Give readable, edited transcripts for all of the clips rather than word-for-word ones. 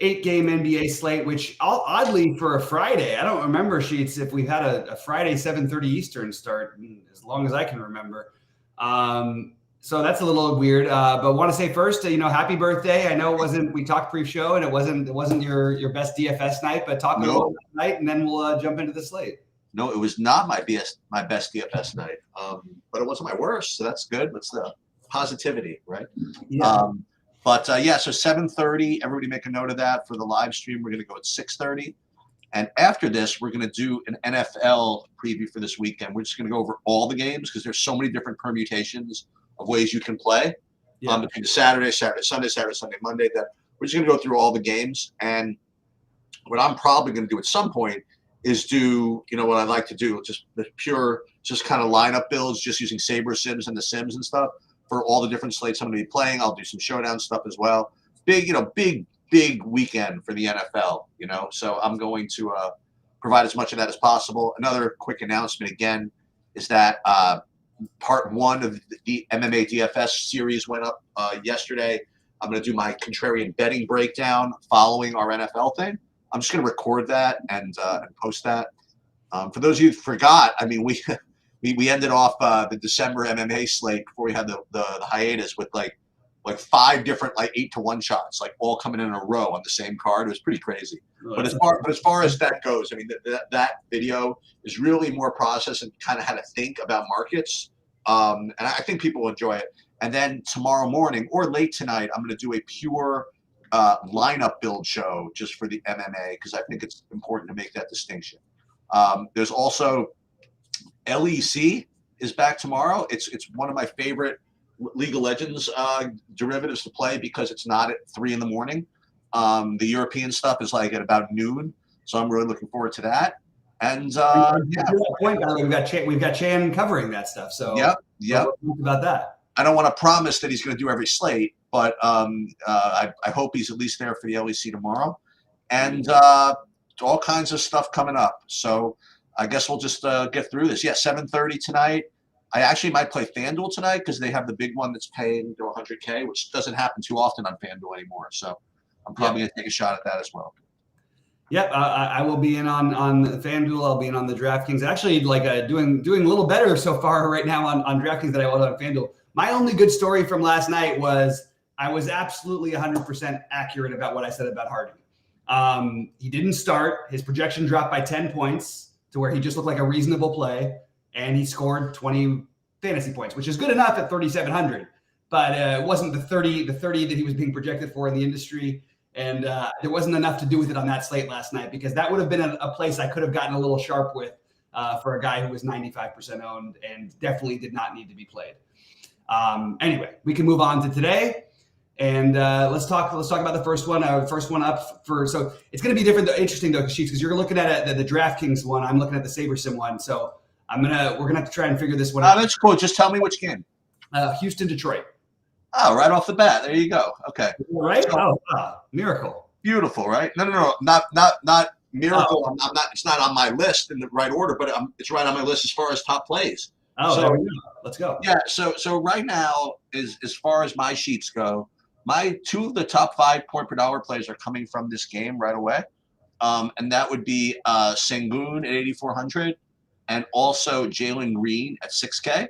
8-game NBA slate, which oddly for a Friday, I don't remember, Sheets, if we've had a Friday 7:30 Eastern start as long as I can remember. So that's a little weird. But want to say first, happy birthday. I know it wasn't. We talked pre-show, and it wasn't your best DFS night, but talk a little night, and then we'll jump into the slate. No, it was not my best DFS night, but it wasn't my worst, so that's good. What's the positivity, right? Yeah. So 7:30, everybody make a note of that. For the live stream, we're going to go at 6:30. And after this, we're going to do an NFL preview for this weekend. We're just going to go over all the games because there's so many different permutations of ways you can play between Saturday, Sunday, Monday. That we're just going to go through all the games. And what I'm probably going to do at some point is do, what I like to do, just the pure, just kind of lineup builds, just using Saber Sims and the Sims and stuff for all the different slates I'm going to be playing. I'll do some showdown stuff as well. Big weekend for the NFL, so I'm going to provide as much of that as possible. Another quick announcement again is that part 1 of the MMA DFS series went up yesterday. I'm going to do my contrarian betting breakdown following our NFL thing. I'm just going to record that and post that. For those of you who forgot, I mean, we ended off the December MMA slate before we had the hiatus with like 5 different 8-to-1 shots, all coming in a row on the same card. It was pretty crazy. But as far as that goes, I mean, that video is really more process and kind of how to think about markets. And I think people will enjoy it. And then tomorrow morning or late tonight, I'm going to do a pure lineup build show just for the MMA because I think it's important to make that distinction. There's also LEC is back tomorrow. It's one of my favorite League of Legends derivatives to play because it's not at 3 in the morning. The European stuff is at about noon, so I'm really looking forward to that. And we've got Chan covering that stuff. So yep. About that. I don't want to promise that he's going to do every slate, but I hope he's at least there for the LEC tomorrow, and all kinds of stuff coming up. So I guess we'll just get through this. 7:30 tonight. I actually might play FanDuel tonight because they have the big one that's paying to $100K, which doesn't happen too often on FanDuel anymore. So I'm probably going to take a shot at that as well. Yep, I will be in on FanDuel. I'll be in on the DraftKings. Actually, doing a little better so far right now on DraftKings than I was on FanDuel. My only good story from last night was I was absolutely 100% accurate about what I said about Harden. He didn't start. His projection dropped by 10 points to where he just looked like a reasonable play. And he scored 20 fantasy points, which is good enough at 3,700. But it wasn't the 30 that he was being projected for in the industry. And there wasn't enough to do with it on that slate last night because that would have been a place I could have gotten a little sharp with for a guy who was 95% owned and definitely did not need to be played. Anyway, we can move on to today. And let's talk about the first one. First one up so it's going to be different, interesting though, Sheets, because you're looking at the DraftKings one. I'm looking at the SaberSim one. So we're gonna have to try and figure this one out. That's cool. Just tell me which game. Houston, Detroit. Oh, right off the bat. There you go. Okay. Right. Miracle. Beautiful, right? No. Not miracle. I'm not. It's not on my list in the right order, but it's right on my list as far as top plays. So let's go. Yeah. So right now is as far as my sheets go, my 2 of the top 5 point per dollar plays are coming from this game right away, and that would be Sengun at 8,400. And also Jalen Green at 6K.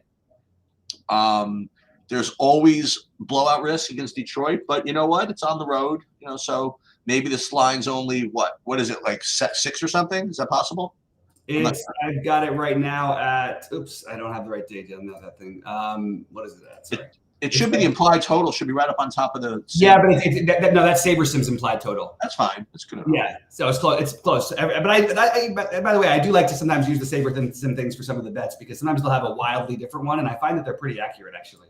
There's always blowout risk against Detroit, but you know what? It's on the road, so maybe this line's only what is it, 6 or something? Is that possible? I've got it right now at, I don't have the right date on that thing. What is it at? Sorry. It should be the implied total. Should be right up on top of the. Yeah, but that's SaberSim's implied total. That's fine. That's good enough. Yeah, so it's close. It's close. But by the way, I do like to sometimes use the SaberSim things for some of the bets because sometimes they'll have a wildly different one, and I find that they're pretty accurate actually.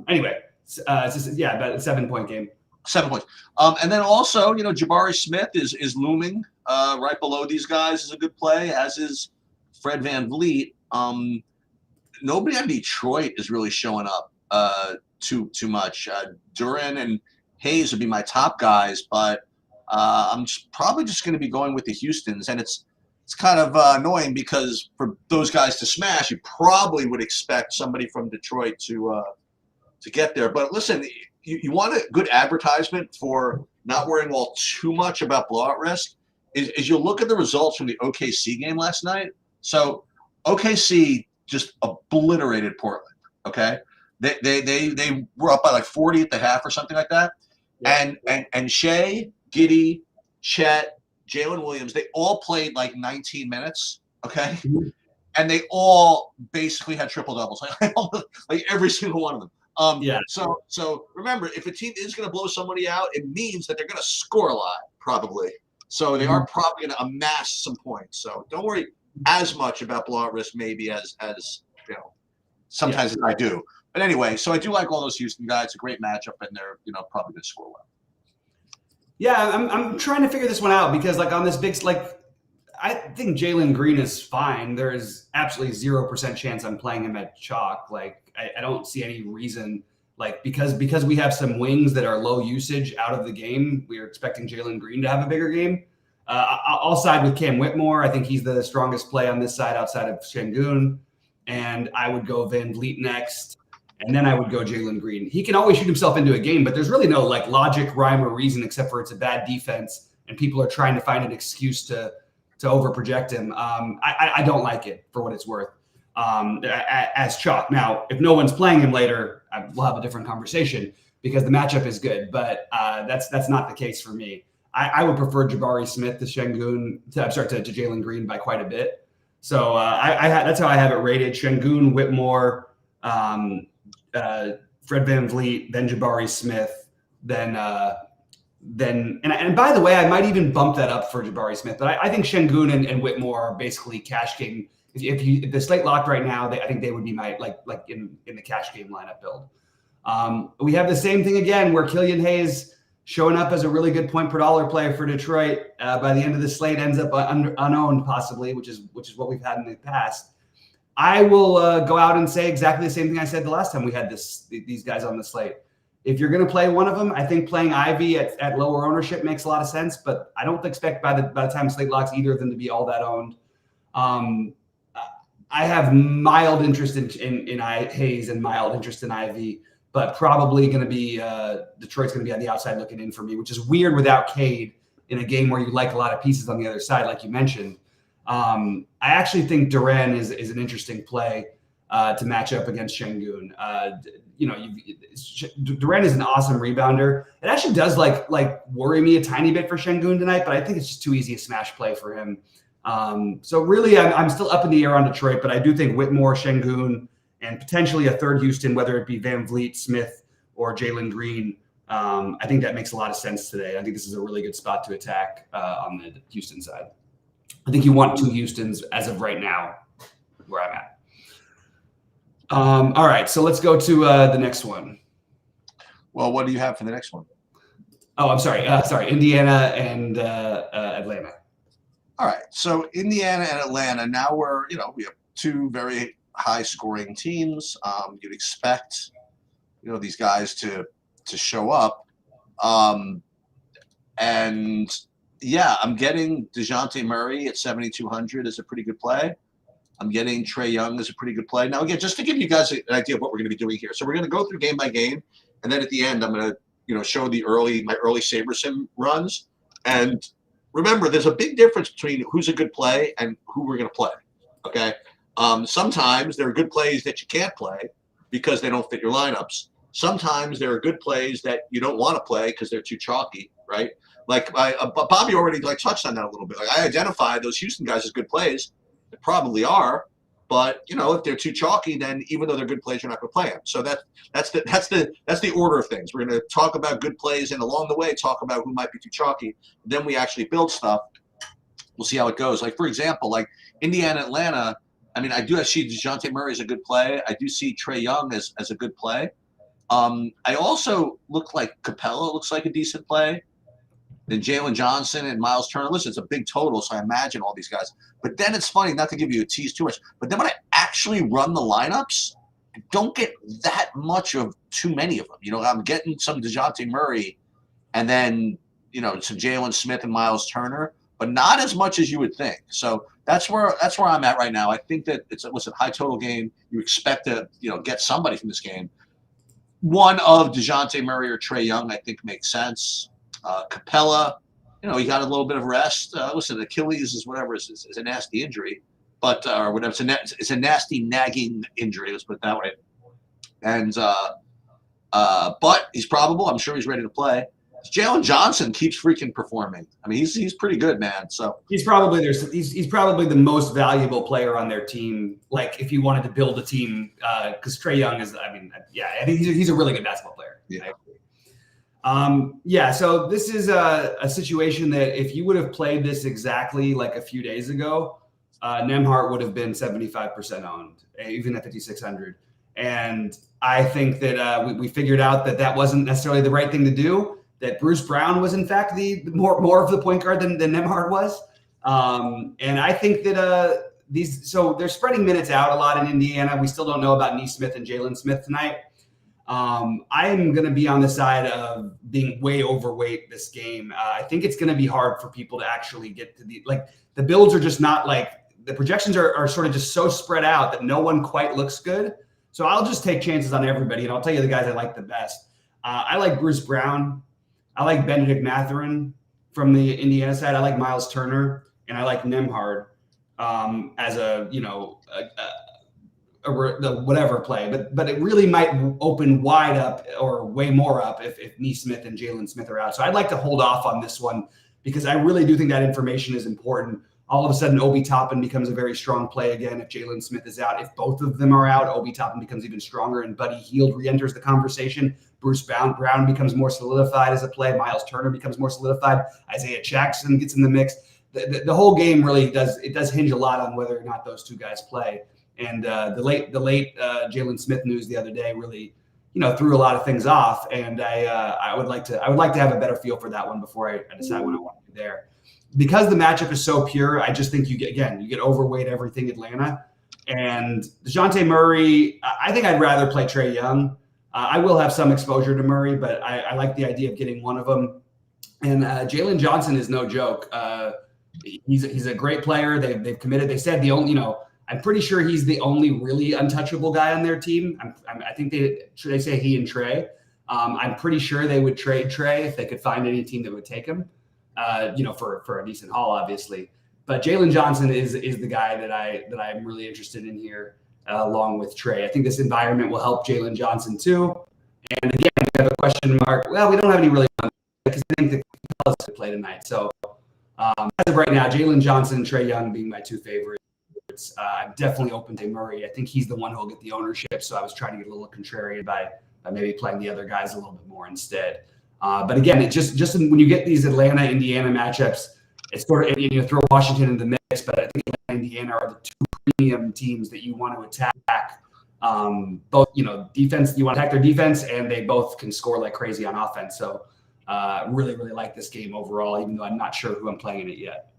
Anyway, it's just, about a 7-point game. 7 points. And then also, Jabari Smith is looming right below these guys is a good play, as is Fred VanVleet. Nobody on Detroit is really showing up too much. Duran and Hayes would be my top guys, but I'm probably just going to be going with the Houstons, and it's kind of annoying because for those guys to smash, you probably would expect somebody from Detroit to get there. But listen, you want a good advertisement for not worrying all too much about blowout risk is you look at the results from the OKC game last night. So OKC just obliterated Portland. Okay, they were up by like 40 at the half or something like that. Yeah. And Shea, Giddey, Chet, Jalen Williams, they all played like 19 minutes. Okay. Mm-hmm. And they all basically had triple doubles, like every single one of them. Yeah. So remember, if a team is going to blow somebody out, it means that they're going to score a lot, probably. So they are probably going to amass some points. So don't worry as much about blowout risk, maybe as you know, sometimes I do. But anyway, so I do like all those Houston guys. It's a great matchup, and they're probably going to score well. Yeah, I'm trying to figure this one out because like on this big I think Jalen Green is fine. There is absolutely 0% chance I'm playing him at chalk. Like I don't see any reason, like because we have some wings that are low usage out of the game, we are expecting Jalen Green to have a bigger game. I'll side with Cam Whitmore. I think he's the strongest play on this side outside of Şengün. And I would go Van Vliet next. And then I would go Jalen Green. He can always shoot himself into a game, but there's really no like logic, rhyme, or reason except for it's a bad defense and people are trying to find an excuse to overproject him. I don't like it for what it's worth as chalk. Now, if no one's playing him later, we'll have a different conversation because the matchup is good, but that's not the case for me. I would prefer Jabari Smith to Şengün, to Jalen Green by quite a bit. So that's how I have it rated. Şengün, Whitmore, Fred Van Vliet, then Jabari Smith, then by the way, I might even bump that up for Jabari Smith. But I think Şengün and Whitmore are basically cash game. If the slate locked right now, I think they would be my like in the cash game lineup build. We have the same thing again where Killian Hayes showing up as a really good point per dollar player for Detroit. By the end of the slate, ends up unowned possibly, which is what we've had in the past. I will go out and say exactly the same thing I said the last time we had these guys on the slate. If you're going to play one of them, I think playing Ivy at lower ownership makes a lot of sense, but I don't expect by the time slate locks either of them to be all that owned. I have mild interest in Hayes and mild interest in Ivy, but probably going to be Detroit's going to be on the outside looking in for me, which is weird without Cade in a game where you like a lot of pieces on the other side, like you mentioned. I actually think Duran is an interesting play to match up against Şengün. Duran is an awesome rebounder. It actually does like worry me a tiny bit for Şengün tonight, but I think it's just too easy a smash play for him. So really, I'm still up in the air on Detroit, but I do think Whitmore, Şengün, and potentially a third Houston, whether it be Van Vliet, Smith, or Jalen Green. I think that makes a lot of sense today. I think this is a really good spot to attack on the Houston side. I think you want two Houstons as of right now, where I'm at. All right, so let's go to the next one. Well, what do you have for the next one? Oh, I'm sorry. Indiana and Atlanta. All right, so Indiana and Atlanta. Now we have two very high-scoring teams. You'd expect, these guys to show up, and yeah, I'm getting DeJounte Murray at 7,200 is a pretty good play. I'm getting Trae Young as a pretty good play. Now, again, just to give you guys an idea of what we're going to be doing here. So we're going to go through game by game, and then at the end, I'm going to show my early SaberSim runs. And remember, there's a big difference between who's a good play and who we're going to play. Okay. Sometimes there are good plays that you can't play because they don't fit your lineups. Sometimes there are good plays that you don't want to play because they're too chalky, right? Like Bobby already touched on that a little bit. Like I identified those Houston guys as good plays. They probably are, but if they're too chalky, then even though they're good plays, you're not going to play them. So that's the order of things. We're going to talk about good plays and along the way talk about who might be too chalky. Then we actually build stuff. We'll see how it goes. Like for example, like Indiana, Atlanta. I mean, I see DeJounte Murray as a good play. I do see Trae Young as a good play. I also look like Capella looks like a decent play. Then Jalen Johnson and Miles Turner. Listen, it's a big total, so I imagine all these guys. But then it's funny, not to give you a tease too much, but then when I actually run the lineups, I don't get that much of too many of them. I'm getting some DeJounte Murray and then, some Jalen Smith and Miles Turner, but not as much as you would think. So that's where I'm at right now. I think that it's a high total game. You expect to, get somebody from this game. One of DeJounte Murray or Trae Young, I think makes sense. Capella, he got a little bit of rest. Listen, Achilles is whatever is a nasty injury, but or whatever it's a nasty nagging injury. Let's put it that way. And but he's probable. I'm sure he's ready to play. Jalen Johnson keeps freaking performing. I mean, he's pretty good, man. So he's probably the most valuable player on their team. Like if you wanted to build a team, because Trae Young is, I think he's a really good basketball player. Yeah. So this is a situation that if you would have played this exactly like a few days ago, Nembhard would have been 75% owned, even at 5,600. And I think that we figured out that wasn't necessarily the right thing to do. That Bruce Brown was in fact the more of the point guard than Nembhard was, and I think that so they're spreading minutes out a lot in Indiana. We still don't know about Nesmith and Jalen Smith tonight. I'm going to be on the side of being way overweight this game. I think it's going to be hard for people to actually get to the builds are just not the projections are sort of just so spread out that no one quite looks good. So I'll just take chances on everybody, and I'll tell you the guys I like the best. I like Bruce Brown. I like Benedict Mathurin from the Indiana side. I like Miles Turner, and I like Nembhard as the whatever play. But it really might open wide up or way more up if Nesmith and Jalen Smith are out. So I'd like to hold off on this one because I really do think that information is important. All of a sudden, Obi Toppin becomes a very strong play again if Jalen Smith is out. If both of them are out, Obi Toppin becomes even stronger, and Buddy Hield re-enters the conversation. Bruce Brown becomes more solidified as a play. Miles Turner becomes more solidified. Isaiah Jackson gets in the mix. The whole game really does hinge a lot on whether or not those two guys play. And the late Jalen Smith news the other day really, threw a lot of things off. And I would like to have a better feel for that one before I decide what I want to do there. Because the matchup is so pure, I just think you get overweight everything Atlanta. And DeJounte Murray, I think I'd rather play Trae Young. I will have some exposure to Murray, but I like the idea of getting one of them. And Jalen Johnson is no joke. He's a great player. They've committed. They said I'm pretty sure he's the only really untouchable guy on their team. I think they say he and Trae. I'm pretty sure they would trade Trae if they could find any team that would take him. For a decent haul, obviously. But Jalen Johnson is the guy that I'm really interested in here, along with Trae. I think this environment will help Jalen Johnson too. And again, we have a question mark. Well, we don't have any really because I think the Pelicans could play tonight. So as of right now, Jalen Johnson and Trae Young being my two favorites. I'm definitely open to Murray. I think he's the one who will get the ownership. So I was trying to get a little contrarian by maybe playing the other guys a little bit more instead. But again, it just when you get these Atlanta, Indiana matchups, it's sort of throw Washington in the mix, but I think Atlanta, Indiana are the two premium teams that you want to attack. Both defense, you want to attack their defense, and they both can score like crazy on offense. So really, really like this game overall, even though I'm not sure who I'm playing in it yet.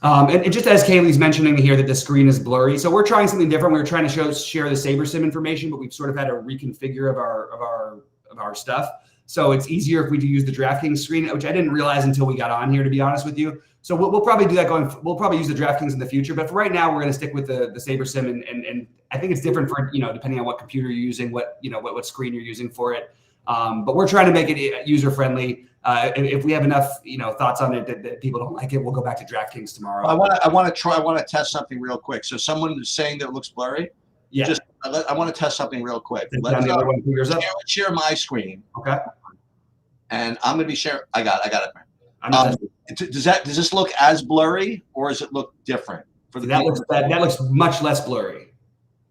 And just as Kaylee's mentioning here that the screen is blurry, so we're trying something different. We're trying to share the SaberSim information, but we've sort of had to reconfigure of our stuff. So it's easier if we do use the DraftKings screen, which I didn't realize until we got on here, to be honest with you. So we'll probably do that we'll probably use the DraftKings in the future, but for right now, we're going to stick with the SaberSim, and I think it's different for, depending on what computer you're using, what screen you're using for it. But we're trying to make it user-friendly. If we have enough, thoughts on it that people don't like it, we'll go back to DraftKings tomorrow. I want to test something real quick. So someone is saying that it looks blurry. Yeah. I want to test something real quick. Let's share my screen. Okay. And I'm going to be sharing. I got it. Does this look as blurry, or does it look different? That looks much less blurry.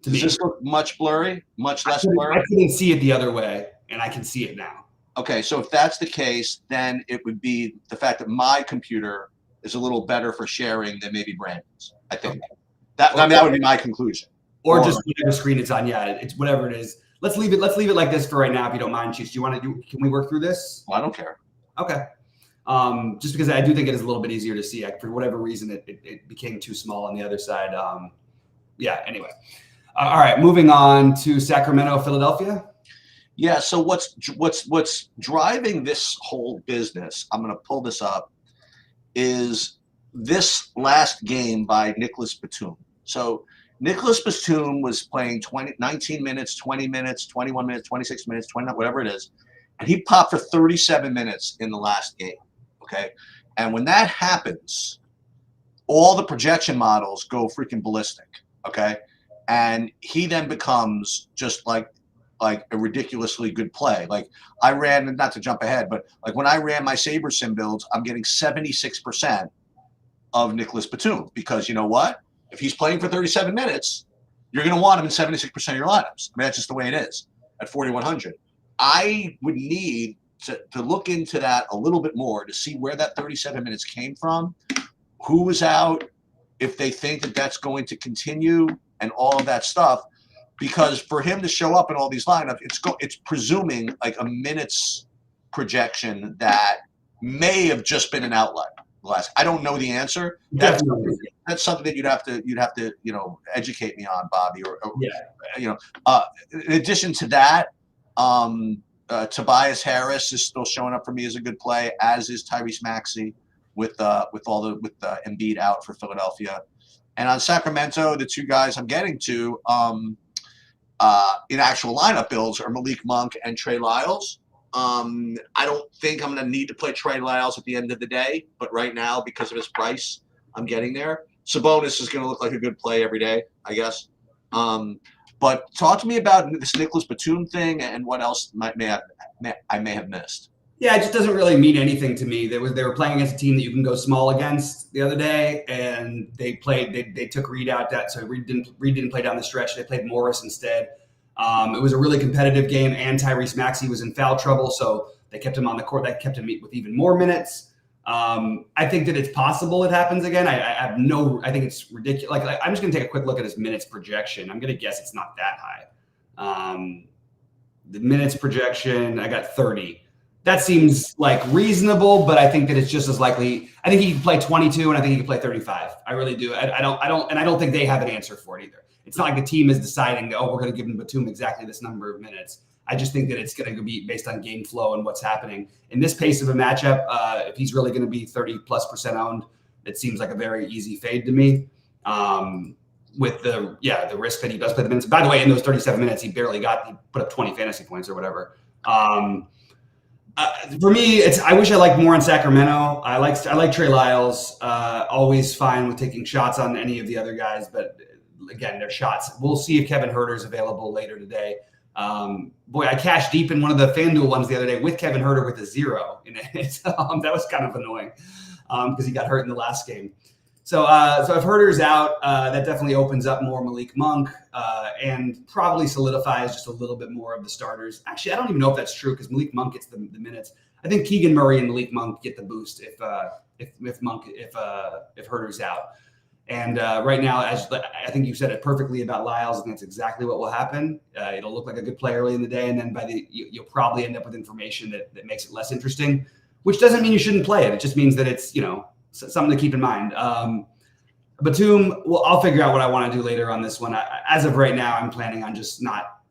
Does this look much blurry? Much less blurry? I couldn't see it the other way, and I can see it now. Okay, so if that's the case, then it would be the fact that my computer is a little better for sharing than maybe Brandon's. I think that would be my conclusion. Or just whatever screen it's on. Yeah, it's whatever it is. Let's leave it like this for right now, if you don't mind, Chiefs. Do you want to do? Can we work through this? Well, I don't care. Okay. Just because I do think it is a little bit easier to see. For whatever reason, it became too small on the other side. Anyway. All right. Moving on to Sacramento, Philadelphia. Yeah. So what's driving this whole business? I'm going to pull this up. Is this last game by Nicholas Batum? So Nicholas Batum was playing 19 minutes, 20 minutes, 21 minutes, 26 minutes, 29, whatever it is. and he popped for 37 minutes in the last game. Okay, and when that happens, all the projection models go freaking ballistic. Okay, and he then becomes just like a ridiculously good play. Like I ran, not to jump ahead, but like when I ran my Saber Sim builds, I'm getting 76% of Nicholas Batum, because you know what? If he's playing for 37 minutes, you're going to want him in 76% of your lineups. I mean, that's just the way it is at 4,100. I would need to look into that a little bit more to see where that 37 minutes came from, who was out, if they think that that's going to continue, and all of that stuff. Because for him to show up in all these lineups, it's presuming like a minutes projection that may have just been an outlier. I don't know the answer. That's something that you'd have to educate me on, Bobby. Or in addition to that, Tobias Harris is still showing up for me as a good play, as is Tyrese Maxey with Embiid out for Philadelphia. And on Sacramento, the two guys I'm getting to in actual lineup builds are Malik Monk and Trey Lyles. I don't think I'm going to need to play Trey Lyles at the end of the day, but right now, because of his price, I'm getting there. Sabonis is going to look like a good play every day, I guess. But talk to me about this Nicholas Batum thing and what else I may have missed. Yeah, it just doesn't really mean anything to me. They were playing against a team that you can go small against the other day, and they took Reed out. So Reed didn't play down the stretch. They played Morris instead. It was a really competitive game, and Tyrese Maxey was in foul trouble, so they kept him on the court. That kept him with even more minutes. I think that it's possible it happens again. I think it's ridiculous. Like I'm just going to take a quick look at his minutes projection. I'm going to guess it's not that high. The minutes projection, I got 30. That seems like reasonable, but I think that it's just as likely. I think he can play 22, and I think he can play 35. I really do. I don't think they have an answer for it either. It's not like the team is deciding, we're going to give him Batum exactly this number of minutes. I just think that it's going to be based on game flow and what's happening. In this pace of a matchup, if he's really going to be 30+% owned, it seems like a very easy fade to me. With the risk that he does play the minutes. By the way, in those 37 minutes, he put up 20 fantasy points or whatever. For me, I wish I liked more on Sacramento. I like Trey Lyles. Always fine with taking shots on any of the other guys, but again, they're shots. We'll see if Kevin Huerter is available later today. I cashed deep in one of the FanDuel ones the other day with Kevin Huerter with a 0 in it. That was kind of annoying because he got hurt in the last game. So if Huerter's out, that definitely opens up more Malik Monk and probably solidifies just a little bit more of the starters. Actually, I don't even know if that's true because Malik Monk gets the minutes. I think Keegan Murray and Malik Monk get the boost if Huerter's out. And right now, as I think you said it perfectly about Lyles, and that's exactly what will happen. It'll look like a good play early in the day, and then you'll probably end up with information that makes it less interesting, which doesn't mean you shouldn't play it. It just means that it's something to keep in mind. Batum, well, I'll figure out what I want to do later on this one. As of right now, I'm planning on just not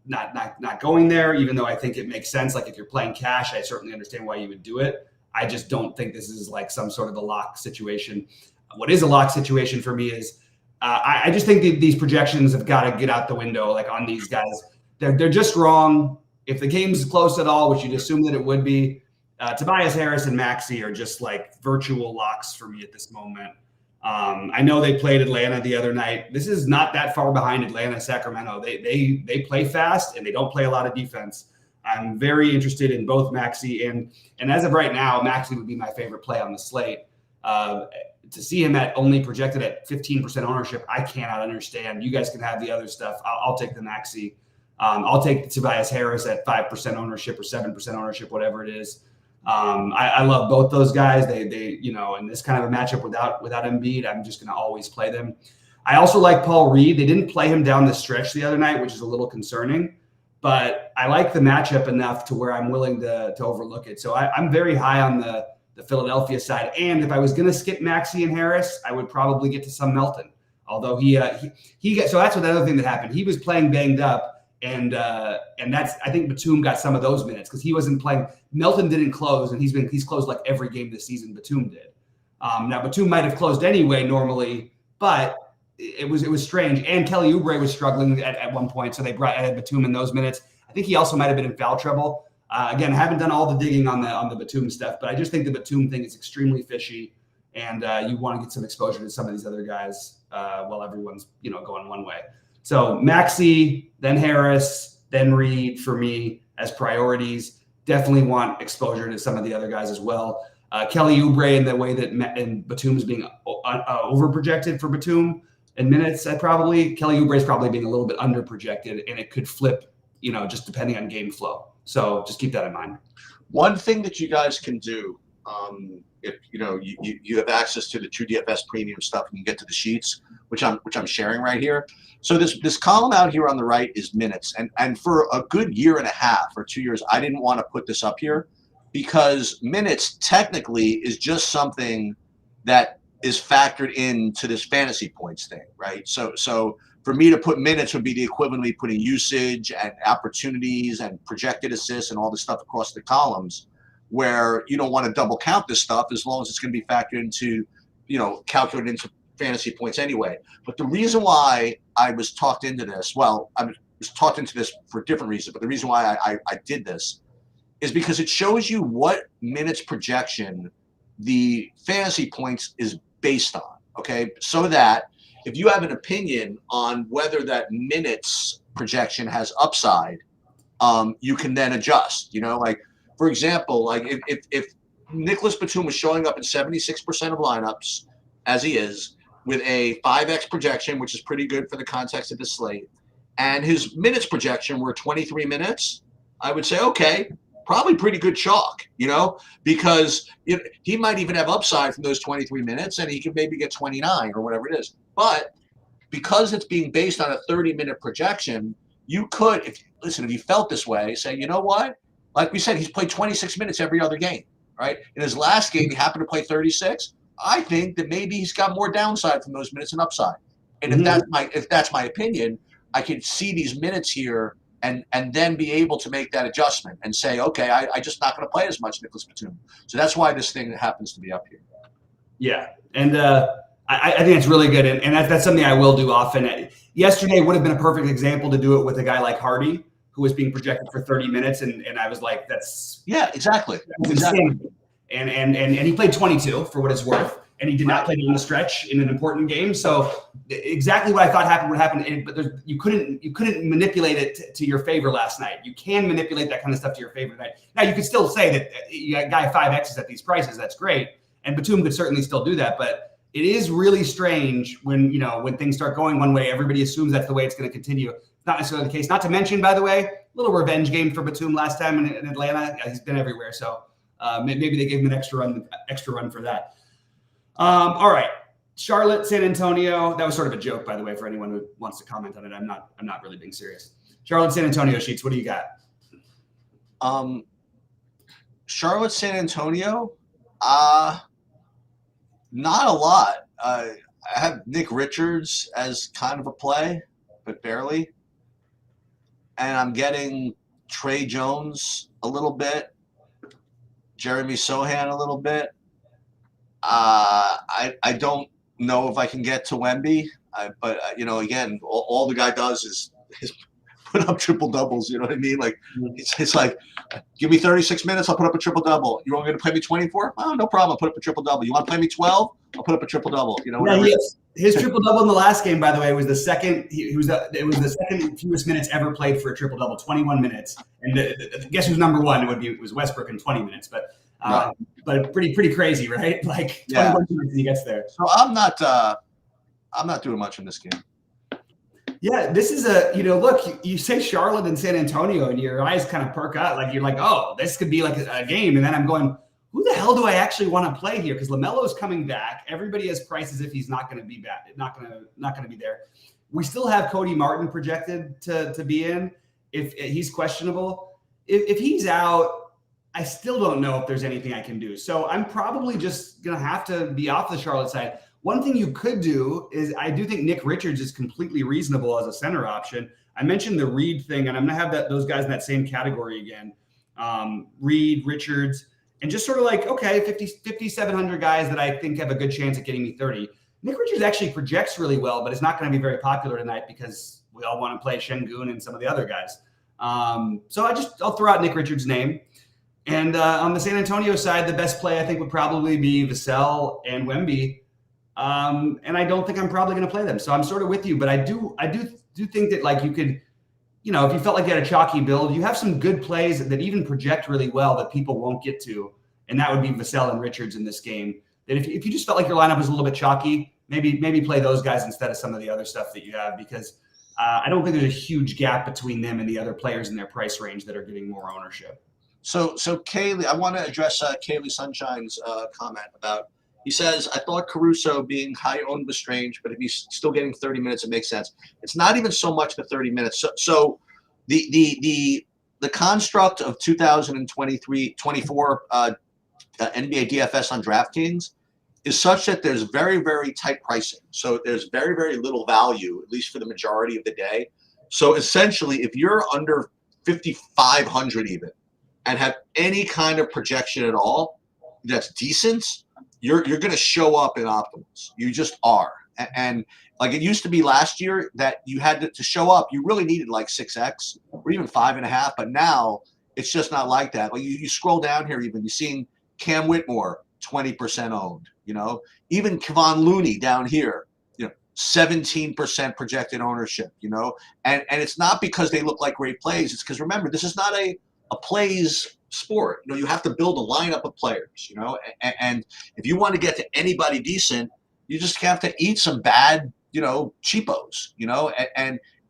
going there, even though I think it makes sense. Like if you're playing cash, I certainly understand why you would do it. I just don't think this is like some sort of a lock situation. What is a lock situation for me is I just think these projections have got to get out the window. Like on these guys, they're just wrong. If the game's close at all, which you'd assume that it would be, Tobias Harris and Maxey are just like virtual locks for me at this moment. I know they played Atlanta the other night. This is not that far behind Atlanta, Sacramento. They play fast and they don't play a lot of defense. I'm very interested in both Maxey and as of right now, Maxey would be my favorite play on the slate. To see him only projected at 15% ownership, I cannot understand. You guys can have the other stuff. I'll take the Maxey. I'll take Tobias Harris at 5% ownership or 7% ownership, whatever it is. I love both those guys. They in this kind of a matchup without Embiid, I'm just going to always play them. I also like Paul Reed. They didn't play him down the stretch the other night, which is a little concerning, but I like the matchup enough to where I'm willing to overlook it. So I'm very high on the Philadelphia side. And if I was going to skip Maxey and Harris, I would probably get to some Melton. Although so that's another thing that happened. He was playing banged up. And that's, I think Batum got some of those minutes because he wasn't playing. Melton didn't close, and he's closed like every game this season. Batum did. Now Batum might have closed anyway normally, but it was strange. And Kelly Oubre was struggling at one point, so they brought Batum in those minutes. I think he also might have been in foul trouble. Again, I haven't done all the digging on the Batum stuff, but I just think the Batum thing is extremely fishy, and you want to get some exposure to some of these other guys while everyone's going one way. So Maxey, then Harris, then Reed for me as priorities. Definitely want exposure to some of the other guys as well. Kelly Oubre, in the way that Batum's being over projected for Batum in minutes, Kelly Oubre is probably being a little bit under projected, and it could flip, just depending on game flow. So just keep that in mind. One thing that you guys can do, if you have access to the TrueDFS premium stuff, and you get to the sheets, which I'm sharing right here. So this column out here on the right is minutes, and for a good year and a half or 2 years, I didn't want to put this up here because minutes technically is just something that is factored into this fantasy points thing, right? So for me to put minutes would be the equivalent of me putting usage and opportunities and projected assists and all this stuff across the columns, where you don't want to double count this stuff as long as it's going to be factored into, calculated into fantasy points anyway. But the reason why I was talked into this, well, I was talked into this for a different reason, but the reason why I did this is because it shows you what minutes projection the fantasy points is based on, okay? So that if you have an opinion on whether that minutes projection has upside, you can then adjust, like, for example, like if Nicholas Batum was showing up in 76% of lineups, as he is, with a 5x projection, which is pretty good for the context of the slate, and his minutes projection were 23 minutes, I would say, okay, probably pretty good chalk, because he might even have upside from those 23 minutes, and he could maybe get 29 or whatever it is. But because it's being based on a 30-minute projection, you could, if you felt this way, say, you know what? Like we said, he's played 26 minutes every other game, right? In his last game, he happened to play 36. I think that maybe he's got more downside from those minutes than upside. And if that's my opinion, I can see these minutes here and then be able to make that adjustment and say, okay, I just not going to play as much Nicholas Batum. So that's why this thing happens to be up here. Yeah, and I think it's really good, and that's something I will do often. Yesterday would have been a perfect example to do it with a guy like Hardy, who was being projected for 30 minutes, and I was like, exactly. Insane. And he played 22 for what it's worth, and he did not play down the stretch in an important game. So exactly what I thought happened would happen, but you couldn't manipulate it to your favor last night. You can manipulate that kind of stuff to your favor tonight. Now you could still say that you got guy 5X's at these prices. That's great, and Batum could certainly still do that, but it is really strange when things start going one way, everybody assumes that's the way it's going to continue. It's not necessarily the case. Not to mention, by the way, a little revenge game for Batum last time in Atlanta. He's been everywhere, so maybe they gave him an extra run for that. All right, Charlotte, San Antonio. That was sort of a joke, by the way, for anyone who wants to comment on it. I'm not really being serious. Charlotte, San Antonio sheets. What do you got? Charlotte, San Antonio. Not a lot. I have Nick Richards as kind of a play, but barely. And I'm getting Trey Jones a little bit, Jeremy Sohan a little bit. I don't know if I can get to Wemby, but again, all the guy does is put up triple doubles. You know what I mean? Like it's like, give me 36 minutes, I'll put up a triple double. You want me to play me 24? Oh, no problem. I'll put up a triple double. You want to play me 12? I'll put up a triple double. His triple double in the last game, by the way, was the second. It was the second fewest minutes ever played for a triple double, 21 minutes. And guess who's number one? It was Westbrook in 20 minutes, but pretty crazy, right? Like 21 minutes and he gets there. So I'm not doing much in this game. Yeah, this is look, you say Charlotte and San Antonio and your eyes kind of perk up. Like you're like, oh, this could be like a game. And then I'm going, who the hell do I actually want to play here? Because LaMelo is coming back. Everybody has prices if he's not going to be back, not going to be there. We still have Cody Martin projected to be in if he's questionable. If he's out, I still don't know if there's anything I can do. So I'm probably just going to have to be off the Charlotte side. One thing you could do is I do think Nick Richards is completely reasonable as a center option. I mentioned the Reed thing, and I'm going to have those guys in that same category again. Reed, Richards, and just sort of like, okay, 5,700 guys that I think have a good chance at getting me 30. Nick Richards actually projects really well, but it's not going to be very popular tonight because we all want to play Şengün and some of the other guys. So I'll throw out Nick Richards' name. And on the San Antonio side, the best play I think would probably be Vassell and Wemby. And I don't think I'm probably going to play them. So I'm sort of with you, but I do think that like you could, if you felt like you had a chalky build, you have some good plays that even project really well that people won't get to. And that would be Vassell and Richards in this game. That if you just felt like your lineup was a little bit chalky, maybe play those guys instead of some of the other stuff that you have, because I don't think there's a huge gap between them and the other players in their price range that are getting more ownership. So Kaylee, I want to address Kaylee Sunshine's comment about, he says, I thought Caruso being high owned was strange, but if he's still getting 30 minutes, it makes sense. It's not even so much the 30 minutes. So the construct of 2023-24 NBA DFS on DraftKings is such that there's very, very tight pricing. So there's very, very little value, at least for the majority of the day. So essentially, if you're under 5,500 even and have any kind of projection at all that's decent, you're going to show up in optimals. You just are. And like it used to be last year that you had to show up, you really needed like 6x or even 5.5. But now it's just not like that. Like you scroll down here, even you're seeing Cam Whitmore 20% owned. Even Kevon Looney down here, 17% projected ownership. And it's not because they look like great plays. It's because remember, this is not a plays sport. You have to build a lineup of players. And if you want to get to anybody decent, you just have to eat some bad, cheapos.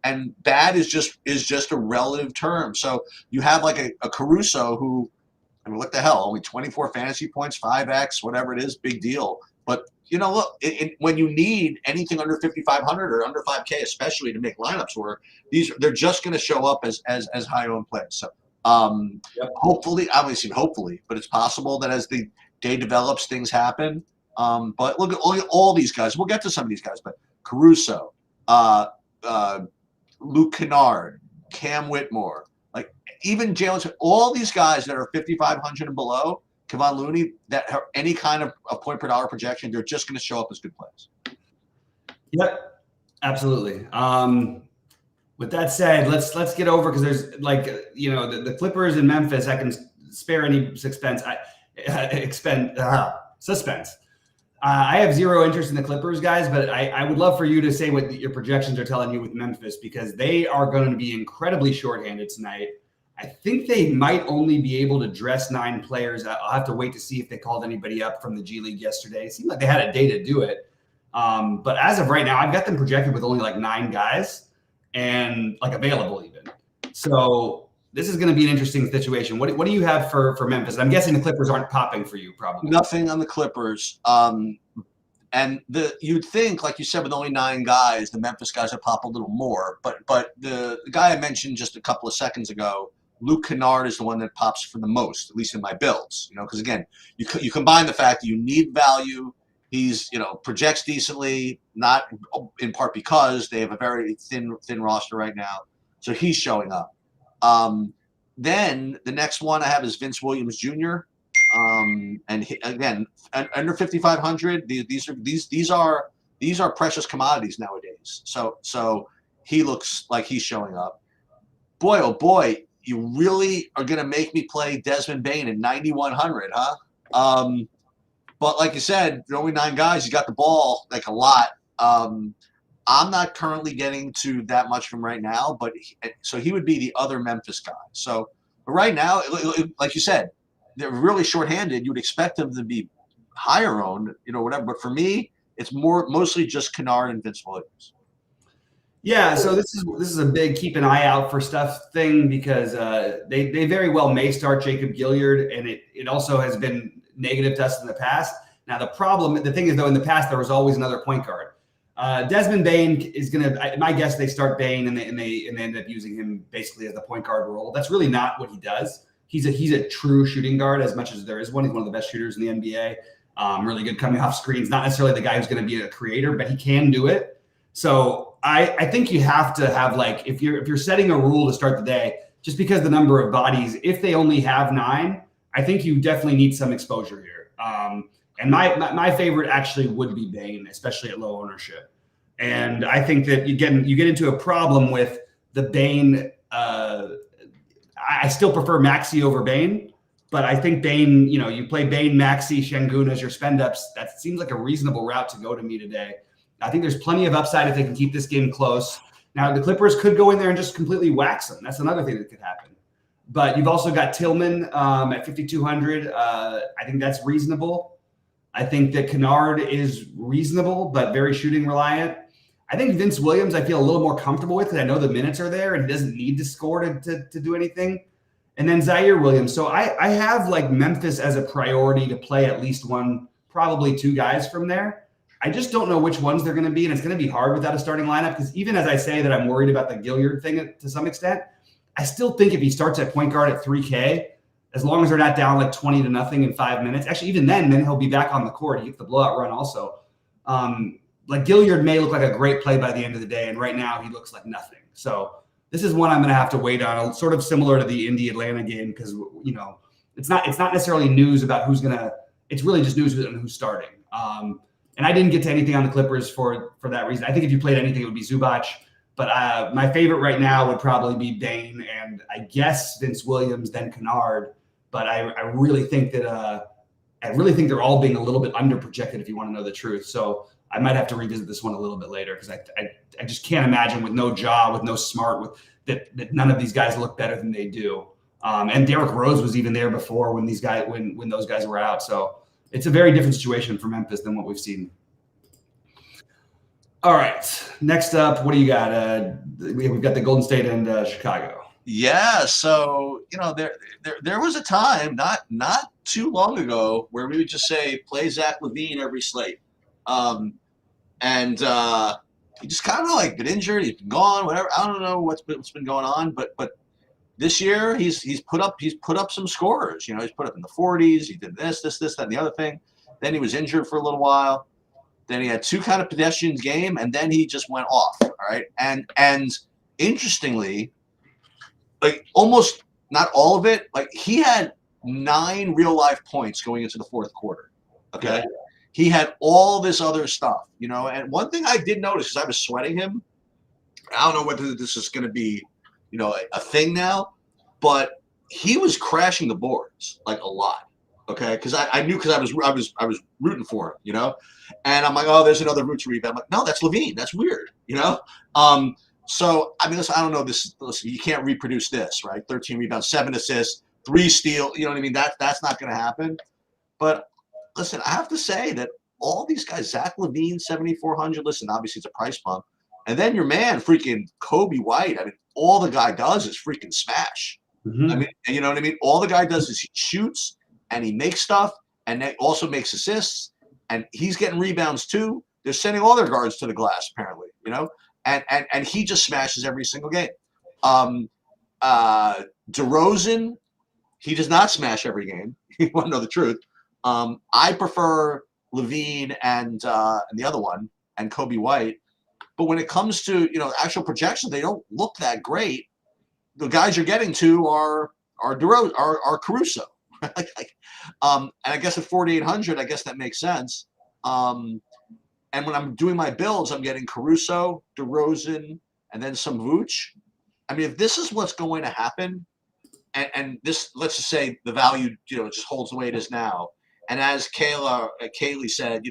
And bad is just a relative term. So you have like a Caruso who, I mean, what the hell? Only 24 fantasy points, 5x, whatever it is, big deal. But look, when you need anything under 5,500 or under 5K, especially to make lineups work, they're just going to show up as high owned players. So hopefully, but it's possible that as the day develops, things happen. But look at all these guys. We'll get to some of these guys, but Caruso, Luke Kennard, Cam Whitmore, like even Jalen, all these guys that are 5,500 and below, Kevon Looney, that have any kind of a point per dollar projection, they're just going to show up as good plays. Yep, absolutely. With that said, let's get over, because there's like the Clippers in Memphis. I can spare any suspense. Suspense. I have zero interest in the Clippers, guys, but I would love for you to say what your projections are telling you with Memphis, because they are going to be incredibly shorthanded tonight. I think they might only be able to dress 9 players. I'll have to wait to see if they called anybody up from the G League yesterday. It seemed like they had a day to do it. But as of right now, I've got them projected with only like 9 guys and like available even. So this is going to be an interesting situation. What do you have for Memphis? I'm guessing the Clippers aren't popping for you, probably. Nothing on the Clippers. And you'd think, like you said, with only 9 guys, the Memphis guys would pop a little more. But the guy I mentioned just a couple of seconds ago, Luke Kennard, is the one that pops for the most, at least in my builds. Because again, you combine the fact that you need value. He's projects decently, not in part because they have a very thin roster right now. So he's showing up. Then the next one I have is Vince Williams Jr. And again, under 5,500, these are precious commodities nowadays. So he looks like he's showing up. Boy, oh boy, you really are going to make me play Desmond Bane at 9,100, huh? But like you said, there are only 9 guys. You got the ball like a lot. I'm not currently getting to that much from right now, so he would be the other Memphis guy. So but right now, like you said, they're really shorthanded. You would expect them to be higher owned, whatever. But for me, it's mostly just Kennard and Vince Williams. Yeah, so this is a big keep an eye out for stuff thing, because they very well may start Jacob Gilyard, and it also has been negative to us in the past. Now the thing is though, in the past there was always another point guard. Desmond Bane is gonna. My guess they start Bane and they end up using him basically as the point guard role. That's really not what he does. He's a true shooting guard as much as there is one. He's one of the best shooters in the NBA. Really good coming off screens. Not necessarily the guy who's going to be a creator, but he can do it. So I think you have to have, like, if you're setting a rule to start the day, just because the number of bodies, if they only have 9, I think you definitely need some exposure here. And my favorite actually would be Bane, especially at low ownership. And I think that you get into a problem with the Bane I still prefer Maxey over Bane, but I think Bane, you play Bane, Maxey, Şengün as your spend ups. That seems like a reasonable route to go to me today. I think there's plenty of upside if they can keep this game close. Now, the Clippers could go in there and just completely wax them. That's another thing that could happen. But you've also got Tillman at 5,200. I think that's reasonable. I think that Kennard is reasonable, but very shooting reliant. I think Vince Williams, I feel a little more comfortable with because I know the minutes are there and he doesn't need to score to do anything. And then Zaire Williams. So I have like Memphis as a priority to play at least one, probably two guys from there. I just don't know which ones they're going to be, and it's going to be hard without a starting lineup because even as I say that I'm worried about the Gilliard thing to some extent, I still think if he starts at point guard at 3K, as long as they're not down like 20-0 in 5 minutes, actually even then he'll be back on the court. He gets the blowout run also. Like Gilliard may look like a great play by the end of the day, and right now he looks like nothing. So this is one I'm going to have to wait on, sort of similar to the Indy-Atlanta game because it's not necessarily news about who's going to. It's really just news on who's starting. And I didn't get to anything on the Clippers for that reason. I think if you played anything, it would be Zubac. But my favorite right now would probably be Bane and I guess Vince Williams, then Kennard. But I really think that they're all being a little bit underprojected if you want to know the truth. So I might have to revisit this one a little bit later because I just can't imagine with no Ja, with no Smart, that none of these guys look better than they do. And Derrick Rose was even there before when those guys were out. So it's a very different situation for Memphis than what we've seen. All right. Next up, what do you got? We've got the Golden State and Chicago. Yeah. So, there was a time not too long ago where we would just say, play Zach LaVine every slate. And he just kind of like been injured. He's been gone, whatever. I don't know what's been going on, but this year he's put up some scores. He's put up in the 40s. He did this, that, and the other thing. Then he was injured for a little while. Then he had two kind of pedestrian game, and then he just went off. All right, and interestingly, like almost not all of it. Like he had 9 real life points going into the fourth quarter. Okay, yeah. He had all this other stuff, And one thing I did notice is I was sweating him. I don't know whether this is going to be, a thing now, but he was crashing the boards like a lot. Okay, because I knew because I was rooting for him, and I'm like, oh, there's another Roots rebound. I'm like, no, that's LaVine. That's weird, So I mean, listen, I don't know this. Listen, you can't reproduce this, right? 13 rebounds, 7 assists, 3 steals. You know what I mean? That's not going to happen. But listen, I have to say that all these guys, Zach LaVine, 7,400. Listen, obviously it's a price bump, and then your man, freaking Kobe White. I mean, all the guy does is freaking smash. Mm-hmm. I mean, you know what I mean? All the guy does is he shoots and he makes stuff, and he also makes assists, and he's getting rebounds too. They're sending all their guards to the glass, apparently, and he just smashes every single game. DeRozan, he does not smash every game. You want to know the truth? I prefer LaVine and the other one and Kobe White, but when it comes to actual projections, they don't look that great. The guys you're getting to are Caruso. And I guess at 4,800, I guess that makes sense. And when I'm doing my builds, I'm getting Caruso, DeRozan, and then some Vooch. I mean, if this is what's going to happen, and this, let's just say the value, just holds the way it is now. And as Kaylee said,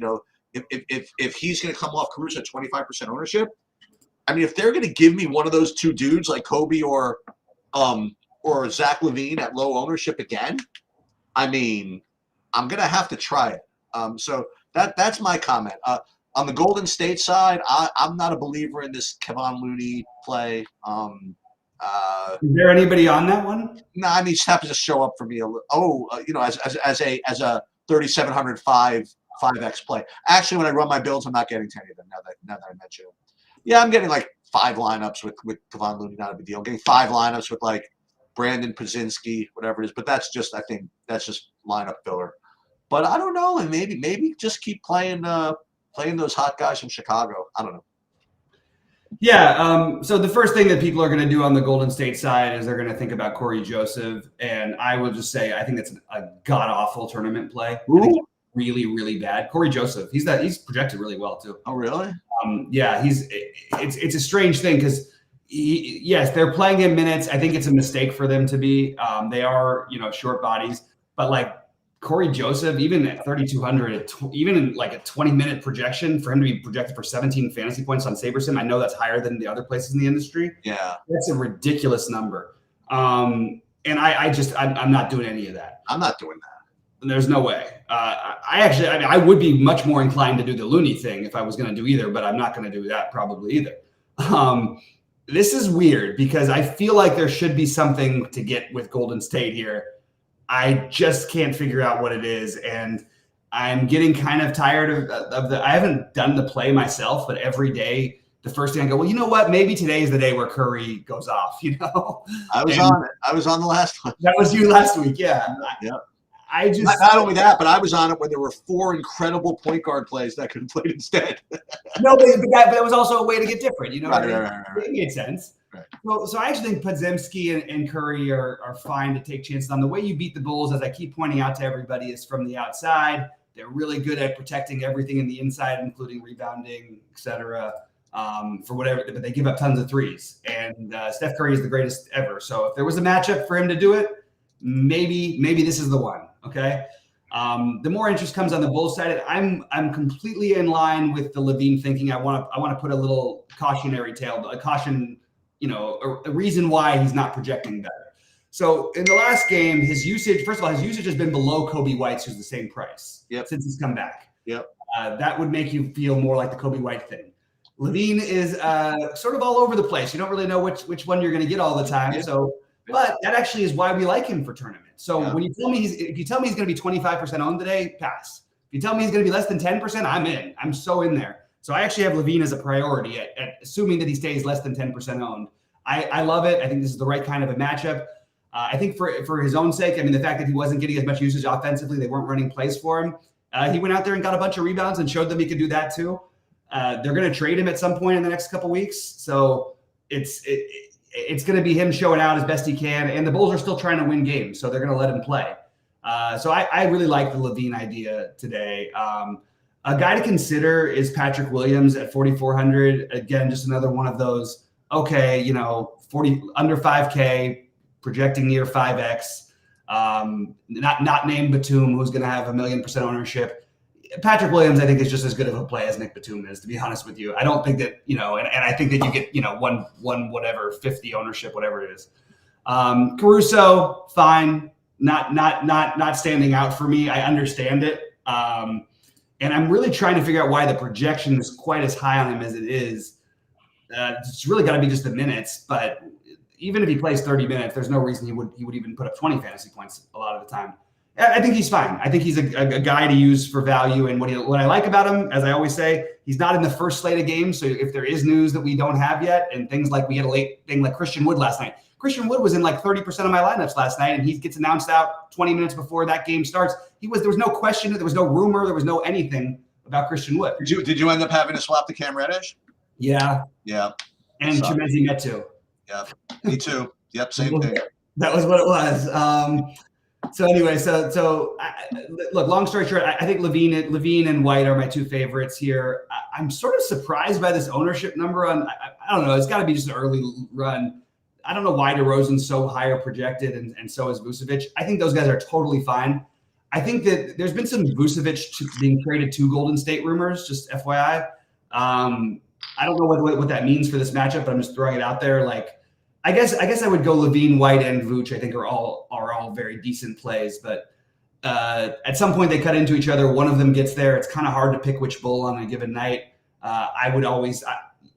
if he's going to come off Caruso at 25% ownership, I mean, if they're going to give me one of those two dudes like Kobe or Zach LaVine at low ownership again, I mean, I'm going to have to try it. So that's my comment. On the Golden State side, I'm not a believer in this Kevon Looney play. Is there anybody on that one? No, I mean, he just happens to show up for me. As a 3,700 5x play. Actually, when I run my builds, I'm not getting to any of them now that I mention it. Yeah, I'm getting like 5 lineups with Kevon Looney, not a big deal. I'm getting 5 lineups with like Brandon Pozinski, whatever it is. But I think that's just lineup filler. But I don't know, and maybe just keep playing those hot guys from Chicago. I don't know. Yeah. So the first thing that people are going to do on the Golden State side is they're going to think about Corey Joseph, and I will just say I think that's a god awful tournament play. I think really, really bad. Corey Joseph, he's projected really well too. Oh, really? Yeah. It's a strange thing because Yes, they're playing in minutes. I think it's a mistake for them to be. They are, short bodies, but like Corey Joseph, even at 3,200, even in like a 20-minute projection for him to be projected for 17 fantasy points on SaberSim, I know that's higher than the other places in the industry. Yeah, that's a ridiculous number. And I'm not doing any of that. I'm not doing that. There's no way. I would be much more inclined to do the Looney thing if I was going to do either, but I'm not going to do that probably either. This is weird because I feel like there should be something to get with Golden State here. I just can't figure out what it is. And I'm getting kind of tired of I haven't done the play myself, but every day, the first thing I go, well, you know what? Maybe today is the day where Curry goes off, I was on it. I was on the last one. That was you last week. Yeah. Yeah. I just not only that, but I was on it when there were 4 incredible point guard plays that could have played instead. No, but that was also a way to get different. Right. It made sense. Right. So I actually think Podziemski and Curry are fine to take chances on. The way you beat the Bulls, as I keep pointing out to everybody, is from the outside. They're really good at protecting everything in the inside, including rebounding, et cetera, for whatever. But they give up tons of threes. And Steph Curry is the greatest ever. So if there was a matchup for him to do it, maybe this is the one. Okay. The more interest comes on the Bulls side. I'm completely in line with the Levine thinking. I want to put a little cautionary tale, a caution, a reason why he's not projecting better. So in the last game, his usage has been below Kobe White's, who's the same price since he's come back. Yep. That would make you feel more like the Kobe White thing. Levine is sort of all over the place. You don't really know which one you're going to get all the time. Yeah. So. But that actually is why we like him for tournaments. So when you tell me if you tell me he's going to be 25% owned today, pass. If you tell me he's going to be less than 10%, I'm in. I'm so in there. So I actually have Levine as a priority at assuming that he stays less than 10% owned. I love it. I think this is the right kind of a matchup. I think for his own sake, the fact that he wasn't getting as much usage offensively, they weren't running plays for him. He went out there and got a bunch of rebounds and showed them he could do that too. They're going to trade him at some point in the next couple weeks. So it's going to be him showing out as best he can. And the Bulls are still trying to win games, so they're going to let him play. So I really like the Levine idea today. A guy to consider is Patrick Williams at 4,400. Again, just another one of those, 40 under 5K, projecting near 5X. Not named Batum, who's going to have 1,000,000% ownership. Patrick Williams, I think, is just as good of a play as Nick Batum is, to be honest with you. I don't think that, and I think that you get, one whatever, 50 ownership, whatever it is. Caruso, fine. Not standing out for me. I understand it. And I'm really trying to figure out why the projection is quite as high on him as it is. It's really got to be just the minutes, but even if he plays 30 minutes, there's no reason he would even put up 20 fantasy points a lot of the time. I think he's fine. I think he's a guy to use for value. And what I like about him, as I always say, he's not in the first slate of games. So if there is news that we don't have yet, and things like we had a late thing like Christian Wood last night. Christian Wood was in like 30% of my lineups last night, and he gets announced out 20 minutes before that game starts. There was no question, there was no rumor, there was no anything about Christian Wood. Did you end up having to swap to Cam Reddish? Yeah. Yeah. And Chimezie Metu. Yeah. Me too. Yep. Same thing. That was what it was. So anyway, look, long story short, I think Levine and White are my two favorites here. I'm sort of surprised by this ownership number on, I don't know, it's got to be just an early run. I don't know why DeRozan's so higher projected and so is Vucevic. I think those guys are totally fine. I think that there's been some Vucevic being traded to Golden State rumors, just FYI. I don't know what that means for this matchup, but I'm just throwing it out there. Like, I guess I would go Levine, White, and Vooch. I think are all very decent plays, but at some point they cut into each other. One of them gets there. It's kind of hard to pick which bull on a given night. I would always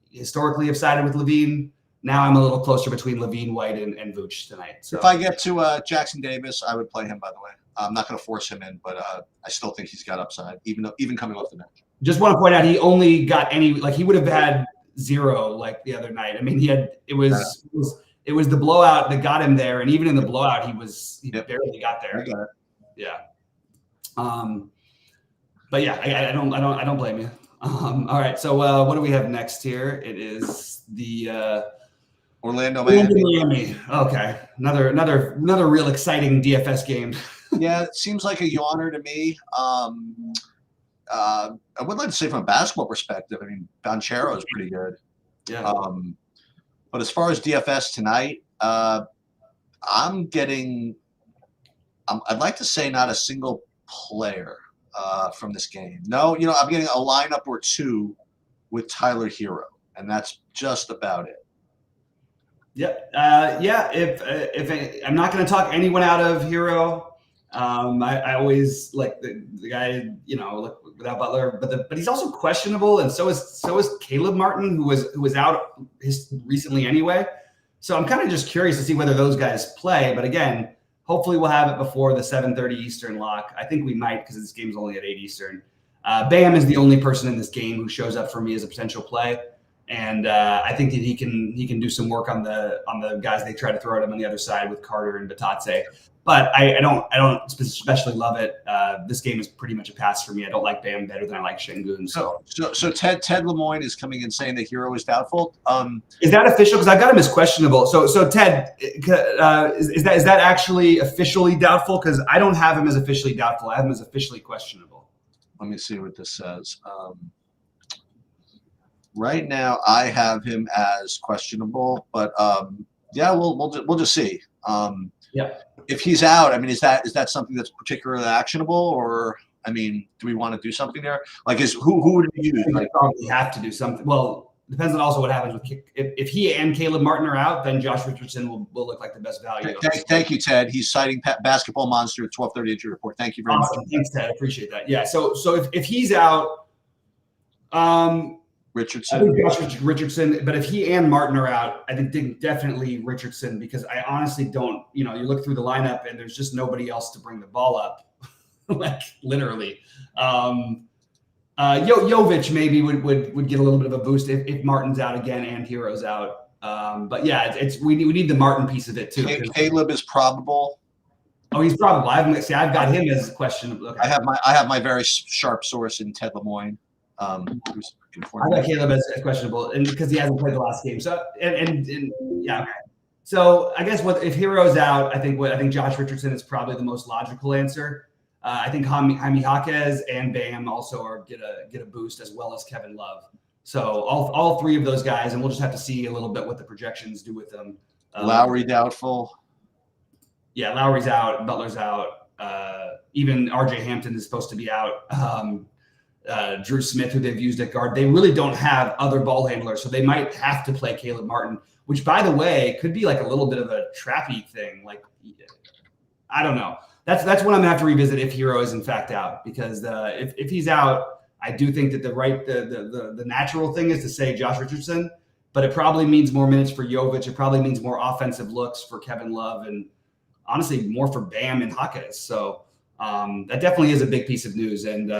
historically have sided with Levine. Now I'm a little closer between Levine, White, and Vooch tonight. So if I get to Jackson Davis, I would play him. By the way, I'm not going to force him in, but I still think he's got upside, even coming off the bench. Just want to point out he only got he would have had 0 like the other night. I mean, it was the blowout that got him there, and even in the blowout, he barely got there. Yeah. But yeah, I don't blame you. All right. So what do we have next here? It is the Orlando Miami. Okay. Another real exciting DFS game. Yeah, it seems like a yawner to me. I would like to say from a basketball perspective, I mean, Banchero is pretty good. Yeah. But as far as DFS tonight, I'm getting. I'd like to say not a single player from this game. No, I'm getting a lineup or two with Tyler Hero, and that's just about it. Yeah, yeah. If I'm not going to talk anyone out of Hero, I always like the guy, without Butler, but he's also questionable, and so is Caleb Martin, who was out recently anyway. So I'm kind of just curious to see whether those guys play. But again, hopefully we'll have it before the 7:30 Eastern lock. I think we might because this game's only at 8 Eastern. Bam is the only person in this game who shows up for me as a potential play. And I think that he can do some work on the guys they try to throw at him on the other side with Carter and Batatse. But I don't especially love it. This game is pretty much a pass for me. I don't like Bam better than I like Şengün. So Ted Lemoyne is coming in saying that Hero is doubtful. Is that official? Because I got him as questionable. So Ted, is that actually officially doubtful? Because I don't have him as officially doubtful. I have him as officially questionable. Let me see what this says. Right now, I have him as questionable, but yeah, we'll just see. Yeah. If he's out, I mean, is that something that's particularly actionable, or I mean, do we want to do something there? Like, who would we use? Like, probably have to do something. Well, depends on also what happens with if he and Caleb Martin are out, then Josh Richardson will look like the best value. Thank you, Ted. He's citing Basketball Monster at 12:30 injury report. Thank you very much. Thanks, Ted. I appreciate that. Yeah. So if he's out, Richardson. I think Josh Richardson, but if he and Martin are out, I think definitely Richardson, because I honestly don't, you look through the lineup and there's just nobody else to bring the ball up, like literally. Jovic maybe would get a little bit of a boost if Martin's out again and Hero's out. But yeah, we need the Martin piece of it too. Caleb is probable. Oh, he's probable. I've got him as a question. Okay. I have my very sharp source in Ted Lemoyne. I got Caleb as questionable, and because he hasn't played the last game. So and yeah. So I guess if Hero's out, I think Josh Richardson is probably the most logical answer. I think Jaime Jaquez and Bam also get a boost, as well as Kevin Love. So all three of those guys, and we'll just have to see a little bit what the projections do with them. Lowry doubtful. Yeah, Lowry's out. Butler's out. Even RJ Hampton is supposed to be out. Drew Smith, who they've used at guard, they really don't have other ball handlers, so they might have to play Caleb Martin, which, by the way, could be like a little bit of a trappy thing. Like, I don't know. That's what I'm gonna have to revisit if Hero is in fact out, because if he's out, I do think that the natural thing is to say Josh Richardson, but it probably means more minutes for Jovic. It probably means more offensive looks for Kevin Love, and honestly more for Bam and Jaquez. So that definitely is a big piece of news, and.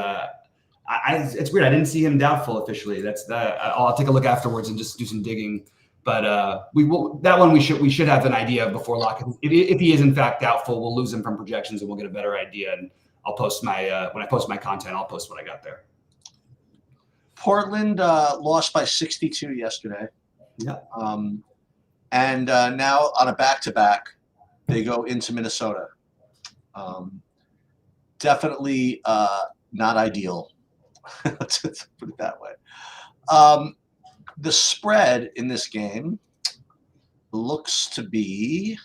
It's weird. I didn't see him doubtful officially. I'll take a look afterwards and just do some digging. But we should have an idea of before lock. If he is in fact doubtful, we'll lose him from projections and we'll get a better idea. And I'll post when I post my content, I'll post what I got there. Portland lost by 62 yesterday. Yeah. And now on a back-to-back, they go into Minnesota. Definitely not ideal. Let's put it that way. The spread in this game looks to be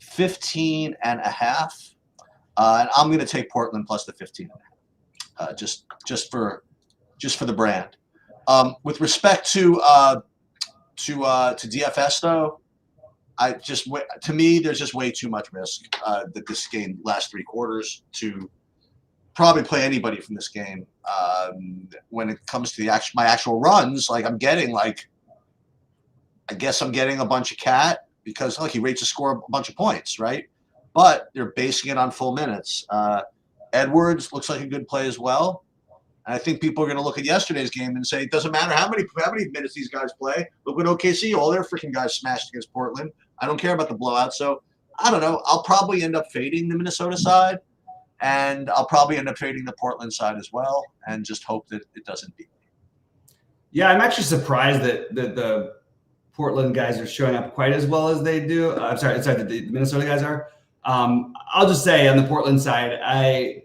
15.5. And I'm going to take Portland plus the 15.5. Just for the brand. With respect to DFS though, to me there's just way too much risk that this game lasts 3 quarters to probably play anybody from this game. When it comes to my actual runs, like I guess I'm getting a bunch of cat because he rates to score a bunch of points, right? But they're basing it on full minutes. Edwards looks like a good play as well. And I think people are going to look at yesterday's game and say, it doesn't matter how many minutes these guys play. Look at OKC, all their freaking guys smashed against Portland. I don't care about the blowout. So I don't know. I'll probably end up fading the Minnesota side. And I'll probably end up fading the Portland side as well, and just hope that it doesn't beat me. Yeah, I'm actually surprised that the Portland guys are showing up quite as well as they do. I'm sorry, the Minnesota guys are. I'll just say on the Portland side, I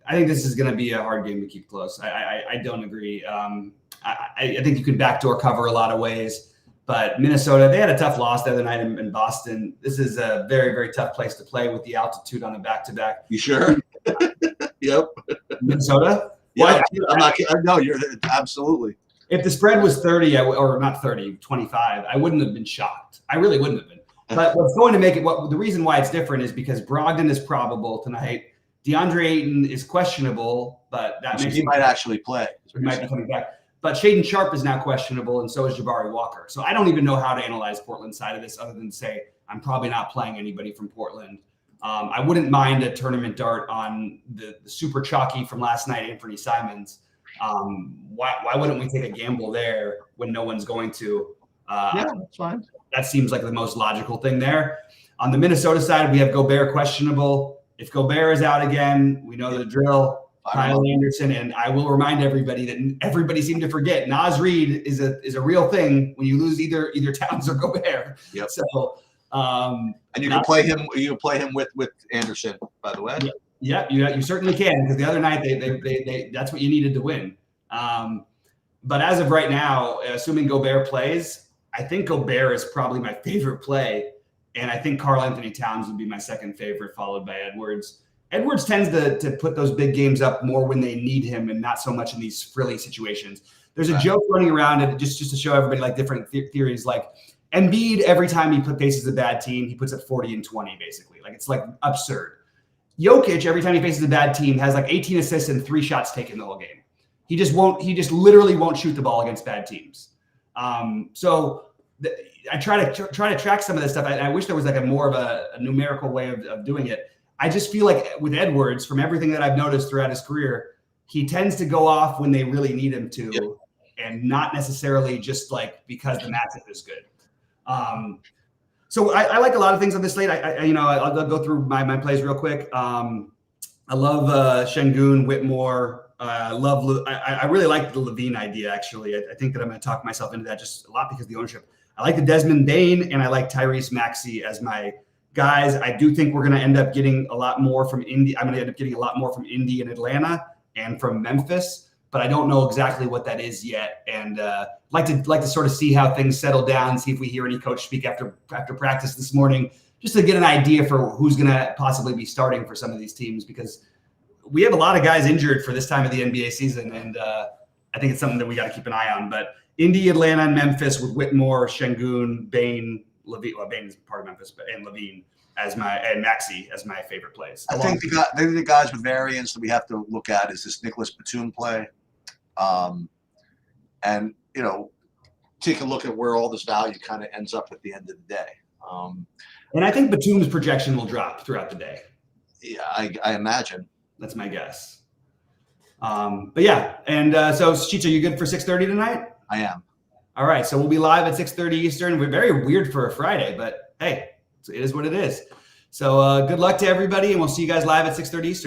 think this is going to be a hard game to keep close. I don't agree. I think you can backdoor cover a lot of ways. But Minnesota, they had a tough loss the other night in Boston. This is a very, very tough place to play with the altitude on a back-to-back. You sure? Yep. Minnesota? Yeah, I'm not kidding. No, you're absolutely. If the spread was 30, or not 30, 25, I wouldn't have been shocked. I really wouldn't have been. But what's going to make it, the reason why it's different is because Brogdon is probable tonight. DeAndre Ayton is questionable, but that So makes he might actually play. He might be coming back. But Shaedon Sharpe is now questionable, and so is Jabari Walker. So I don't even know how to analyze Portland's side of this other than say I'm probably not playing anybody from Portland. I wouldn't mind a tournament dart on the super chalky from last night, Anthony Simons. Why wouldn't we take a gamble there when no one's going to? Yeah, that's fine. That seems like the most logical thing there. On the Minnesota side, we have Gobert questionable. If Gobert is out again, we know the drill. Kyle Anderson, and I will remind everybody that everybody seemed to forget Naz Reid is a real thing when you lose either Towns or Gobert. Yep. So and you can play him. You can play him with Anderson, by the way. Yeah, you certainly can, because the other night they that's what you needed to win. But as of right now, assuming Gobert plays, I think Gobert is probably my favorite play, and I think Karl Anthony Towns would be my second favorite, followed by Edwards. Edwards tends to put those big games up more when they need him and not so much in these frilly situations. There's a joke running around, and just to show everybody like different theories, like Embiid, every time he faces a bad team, he puts up 40 and 20, basically. Like, it's like absurd. Jokic, every time he faces a bad team, has like 18 assists and 3 shots taken the whole game. He just literally won't shoot the ball against bad teams. I try to track some of this stuff. I wish there was like a more of a numerical way of doing it. I just feel like with Edwards, from everything that I've noticed throughout his career, he tends to go off when they really need him to, and not necessarily just like because the matchup is good. So I like a lot of things on this slate. I'll go through my plays real quick. I love Şengün, Whitmore. I really like the Levine idea, actually. I think that I'm going to talk myself into that just a lot because of the ownership. I like the Desmond Bane, and I like Tyrese Maxey as my guys. I do think we're going to end up getting a lot more from Indy. I'm going to end up getting a lot more from Indy and Atlanta and from Memphis, but I don't know exactly what that is yet. And like to sort of see how things settle down, see if we hear any coach speak after practice this morning, just to get an idea for who's going to possibly be starting for some of these teams, because we have a lot of guys injured for this time of the NBA season, and I think it's something that we got to keep an eye on. But Indy, Atlanta, and Memphis with Whitmore, Şengün, Bane, Levine, Bane is part of Memphis, and Levine and Maxey as my favorite plays. I think the guys with variance that we have to look at is this Nicholas Batum play, and take a look at where all this value kind of ends up at the end of the day. And I think Batum's projection will drop throughout the day. Yeah, I imagine. That's my guess. But yeah, and so Cheech, are you good for 6:30 tonight? I am. All right, so we'll be live at 6:30 Eastern. We're very weird for a Friday, but hey, it is what it is. So good luck to everybody, and we'll see you guys live at 6:30 Eastern.